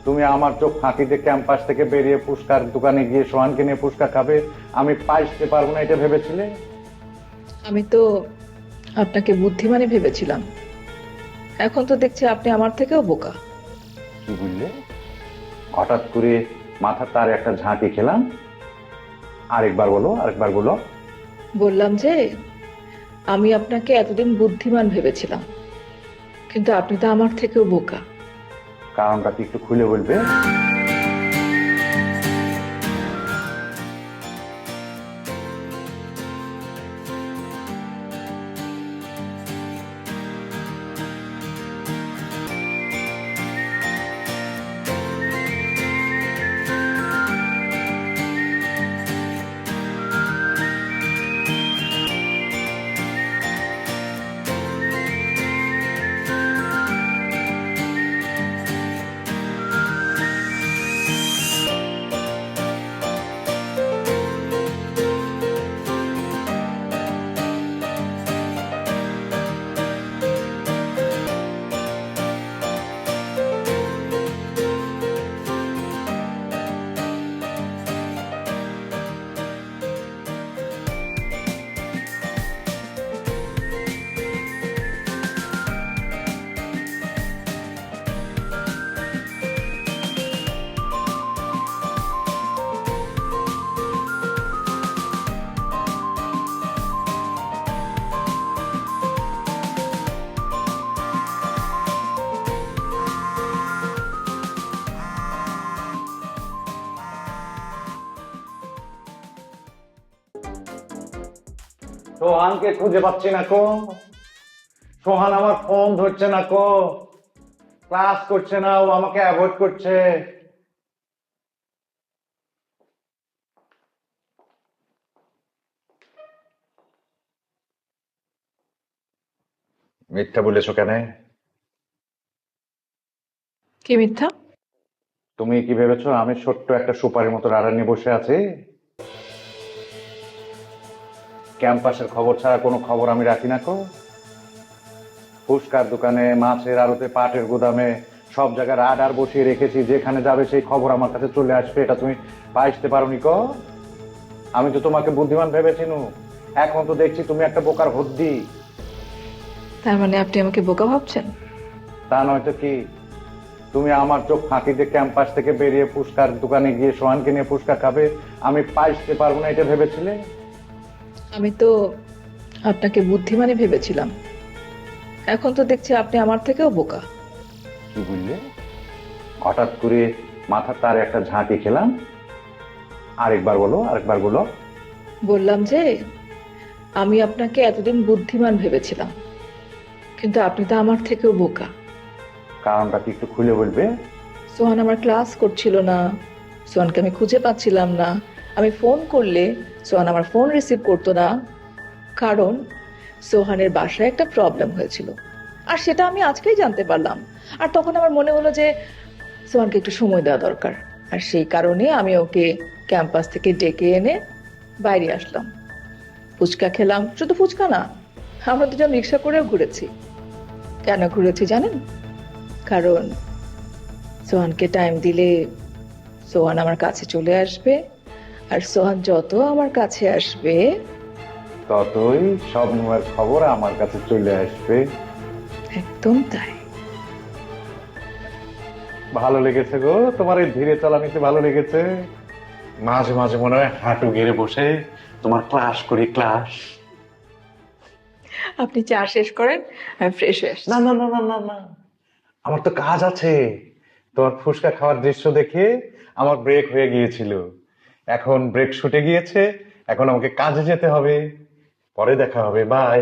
তুমি আমার চোখ ফাঁকিতে ক্যাম্পাস থেকে বেরিয়ে ফুচকার দোকানে গিয়ে সোহানকে নিয়ে ফুচকা খাবে, আমি পাইতে পারবো না এটা ভেবেছিলে? আমি তো আপনাকে বুদ্ধিমানই ভেবেছিলাম। এখন তো দেখছি আপনি আমার থেকেও বোকা। কি বুঝলে? হঠাৎ করে মাথার তার একটা ঝাঁকি খেলাম। আরেকবার বলো, আরেকবার বলো। বললাম যে আমি আপনাকে এতদিন বুদ্ধিমান ভেবেছিলাম, কিন্তু আপনি তো আমার থেকেও বোকা। কারণটা কি একটু খুলে বলবে? সোহানকে খুঁজে পাচ্ছি না কো। সোহান আমার ফোন ধরছে না কো। ক্লাস করছে না, ও আমাকে অ্যাভয়েড করছে। মিথ্যা বলেছো কেন? কি মিথ্যা? তুমি কি ভেবেছো আমি ছোট্ট একটা সুপারির মতো রাডার নিয়ে বসে আছি? ক্যাম্পাসের খবর ছাড়া কোনো খবর আমি রাখি না কো। ফুচকার দোকানে, মাছের আড়তে, পাটের গুদামে সব জায়গায় রাডার বসিয়ে রেখেছি, যেখানে যাবে সেই খবর আমার কাছে চলে আসবে। এটা তুমি পাইতে পারোনি কো? আমি তো তোমাকে বুদ্ধিমান ভেবেছিনু, এখন তো দেখছি তুমি একটা বোকার হদ্দি। তার মানে আপনি আমাকে বোকা ভাবছেন? তা নয়তো কি? তুমি আমার চোখ ফাঁকিতে ক্যাম্পাস থেকে বেরিয়ে ফুচকার দোকানে গিয়ে সোহানকে নিয়ে ফুচকা খাবে, আমি পাইতে পারবো না এটা ভেবেছিলে? আমি তো আপনাকে বুদ্ধিমানই ভেবেছিলাম। এখন তো দেখছি আপনি আমার থেকেও বোকা। কি বুঝলে? হঠাৎ করে মাথার তার একটা ঝাঁকি খেলাম। আরেকবার বলো, আরেকবার বলো। বললাম যে আমি আপনাকে এতদিন বুদ্ধিমান ভেবেছিলাম, কিন্তু আপনি তো আমার থেকেও বোকা। কারণটা কি একটু খুলে বলবে? সোহান আমার ক্লাস করছিল না, সোহানকে আমি খুঁজে পাচ্ছিলাম না। আমি ফোন করলে সোহান আমার ফোন রিসিভ করতো না, কারণ সোহানের বাসায় একটা প্রবলেম হয়েছিল। আর সেটা আমি আজকেই জানতে পারলাম। আর তখন আমার মনে হলো যে সোহানকে একটু সময় দেওয়া দরকার। আর সেই কারণে আমি ওকে ক্যাম্পাস থেকে ডেকে এনে বাইরে আসলাম। ফুচকা খেলাম, শুধু ফুচকা না, আমরা দুজন রিক্সা করেও ঘুরেছি। কেন ঘুরেছি জানেন? কারণ সোহানকে টাইম দিলে সোহান আমার কাছে চলে আসবে, আর সোহান যত আমার কাছে আসবে। ততই সব নোয়ার খবর আমার কাছে চলে আসবে। একদম তাই। ভালো লেগেছে গো তোমার এই ধীরে চালানিতে, ভালো লেগেছে। মাঝে মাঝে মনে হয় হাঁটু গেড়ে বসে তোমার ক্লাস করি, ক্লাস। আপনি চা শেষ করেন, আমি ফ্রেশ হয়ে আসছি। না না না না না না, আমার তো কাজ আছে। তোমার ফুচকা খাওয়ার দৃশ্য দেখে আমার ব্রেক হয়ে গিয়েছিল, এখন ব্রেক ছুটে গিয়েছে। এখন আমাকে কাজে যেতে হবে। পরে দেখা হবে, বাই।